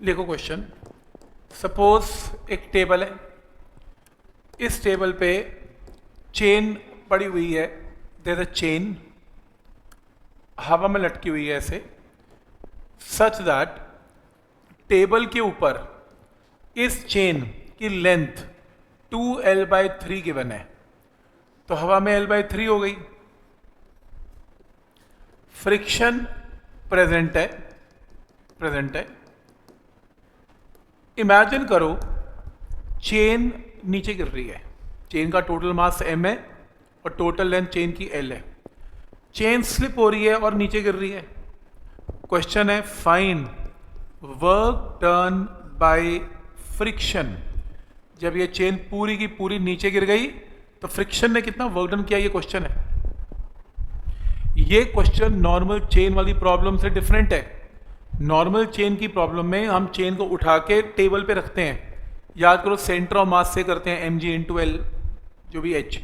लिखो question. Suppose एक table है, इस टेबल पे चेन पड़ी हुई है, देयर अ चेन हवा में लटकी हुई है ऐसे, सच दैट टेबल के ऊपर इस चेन की लेंथ 2l/3 गिवन है, तो हवा में l/3 हो गई। फ्रिक्शन प्रेजेंट है। इमेजिन करो चेन नीचे गिर रही है, चेन का टोटल मास m है और टोटल लेंथ चेन की l है। चेन स्लिप हो रही है और नीचे गिर रही है। क्वेश्चन है find work done by friction. जब ये चेन पूरी की पूरी नीचे गिर गई तो फ्रिक्शन ने कितना वर्क डन किया, ये क्वेश्चन है। ये क्वेश्चन नॉर्मल चेन वाली प्रॉब्लम से डिफरेंट है। नॉर्मल चेन की प्रॉब्लम में हम चेन को उठा के टेबल पे रखते हैं, याद करो सेंटर ऑफ मास से करते हैं mg/l, जो भी h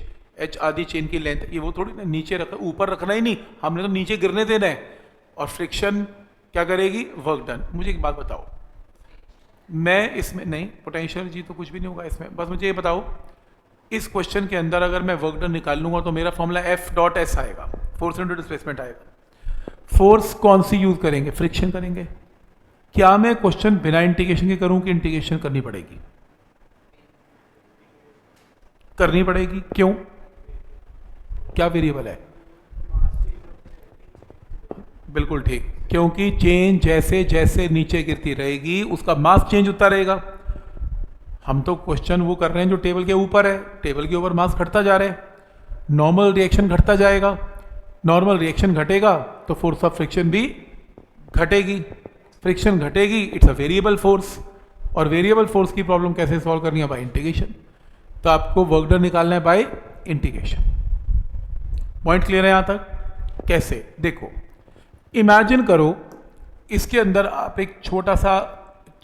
आदि चेन की लेंथ, ये वो थोड़ी ना नीचे रखना, ऊपर रखना ही नहीं, हमने तो नीचे गिरने देना है। और फ्रिक्शन क्या करेगी, वर्क डन। मुझे एक बात बताओ, मैं इसमें नहीं, पोटेंशियल जी तो कुछ भी नहीं होगा इसमें, बस मुझे ये बताओ इस क्वेश्चन के अंदर अगर मैं वर्क डन निकाल लूंगा तो मेरा फॉर्मूला F.S आएगा, फोर्स इनटू डिस्प्लेसमेंट आएगा। फोर्स कौन सी यूज करेंगे, फ्रिक्शन करेंगे। क्या मैं क्वेश्चन बिना इंटीग्रेशन के करूं कि इंटीग्रेशन करनी पड़ेगी? करनी पड़ेगी, क्यों? क्या वेरिएबल है? बिल्कुल ठीक, क्योंकि चेन जैसे जैसे नीचे गिरती रहेगी उसका मास चेंज होता रहेगा। हम तो क्वेश्चन वो कर रहे हैं जो टेबल के ऊपर है, टेबल के ऊपर मास घटता जा रहा है, नॉर्मल रिएक्शन घटता जाएगा। नॉर्मल रिएक्शन घटेगा तो फोर्स ऑफ फ्रिक्शन भी घटेगी। फ्रिक्शन घटेगी, इट्स अ वेरिएबल फोर्स, और वेरिएबल फोर्स की प्रॉब्लम कैसे सॉल्व करनी है, बाय इंटीग्रेशन। तो आपको वर्क डन निकालना है बाय इंटीग्रेशन। पॉइंट क्लियर है यहां तक? कैसे, देखो इमेजिन करो इसके अंदर आप एक छोटा सा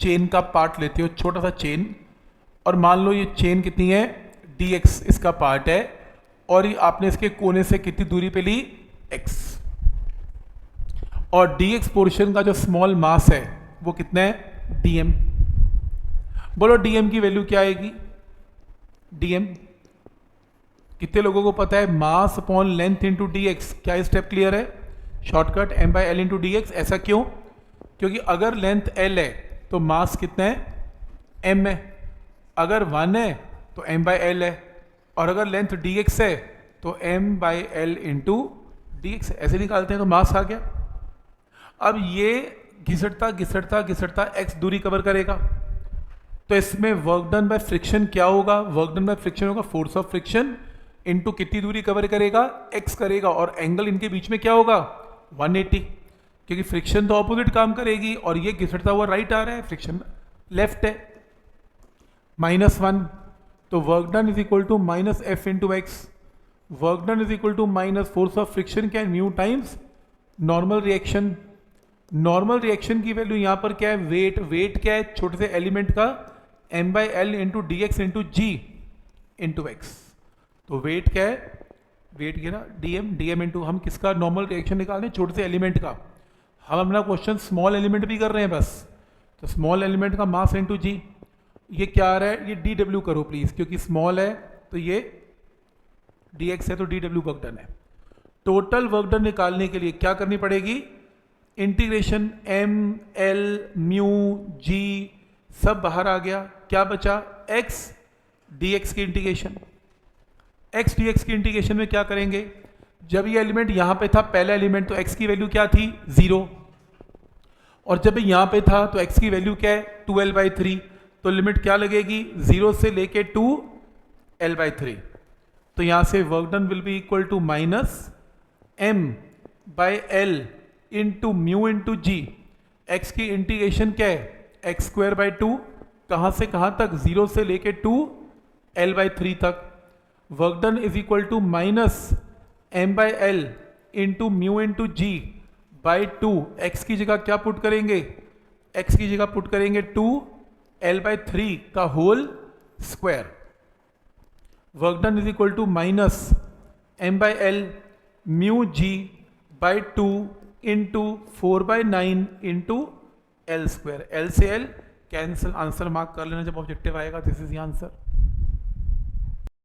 चेन का पार्ट लेते हो, छोटा सा चेन, और मान लो ये चेन कितनी है, dx इसका पार्ट है, और ये आपने इसके कोने से कितनी दूरी पे ली, x, और dx पोर्शन का जो स्मॉल मास है वो कितना है, dm। बोलो dm की वैल्यू क्या आएगी? dm कितने लोगों को पता है, mass upon length into dx। क्या स्टेप क्लियर है? Shortcut m/l into dx। ऐसा क्यों? क्योंकि अगर लेंथ l है तो मास कितना है, m है। अगर 1 है तो m/l है, और अगर लेंथ dx है तो m/l इंटू dx। ऐसे निकालते हैं तो मास आ गया। अब ये घिसटता घिसटता घिसटता x दूरी कवर करेगा, तो इसमें वर्क डन बाय फ्रिक्शन क्या होगा, वर्क डन बाय फ्रिक्शन होगा फोर्स ऑफ फ्रिक्शन इनटू कितनी दूरी कवर करेगा, x करेगा, और एंगल इनके बीच में क्या होगा, 180, क्योंकि फ्रिक्शन तो ऑपोजिट काम करेगी, और ये घिसटता हुआ राइट आ रहा है, फ्रिक्शन लेफ्ट है। -1, तो work done is equal to -F into x. Work done is equal to minus force of friction क्या है, mu times normal reaction. Normal reaction की वैल्यू यहां पर क्या है, वेट। वेट क्या है, छोटे से एलिमेंट का, m/l into dx into g into x। तो वेट क्या है, वेट गिरा dm इंटू, हम किसका नॉर्मल रिएक्शन निकाल रहे हैं, छोटे से एलिमेंट का। हम अपना क्वेश्चन स्मॉल एलिमेंट भी कर रहे हैं बस, तो स्मॉल एलिमेंट का मास इंटू जी। ये क्या आ रहा है, ये dw करो प्लीज, क्योंकि स्मॉल है तो ये dx है तो dw वर्क डन है। टोटल वर्क डन निकालने के लिए क्या करनी पड़ेगी, integration m l mu g सब बाहर आ गया, क्या बचा, x dx की इंटीग्रेशन। x dx की इंटीग्रेशन में क्या करेंगे, जब ये एलिमेंट यहां पे था पहला एलिमेंट, तो x की वैल्यू क्या थी, 0, और जब यहां पे था तो x की वैल्यू क्या है, 2l/3, तो लिमिट क्या लगेगी, 0 से लेके 2l/3। तो यहां से work done will be equal to -m/l into mu into g. X की इंटीग्रेशन क्या है, x²/2, कहां से कहां तक, 0 से लेके 2l/3 तक। Work done is equal to -m/l into mu into g by 2। X की जगह क्या पुट करेंगे, एक्स की जगह पुट करेंगे 2l/3 का whole square. Work done is equal to -m/l mu g by 2 into 4/9 into l square, l से l cancel, answer mark कर लेना जब ऑब्जेक्टिव आएगा, दिस इज द आंसर।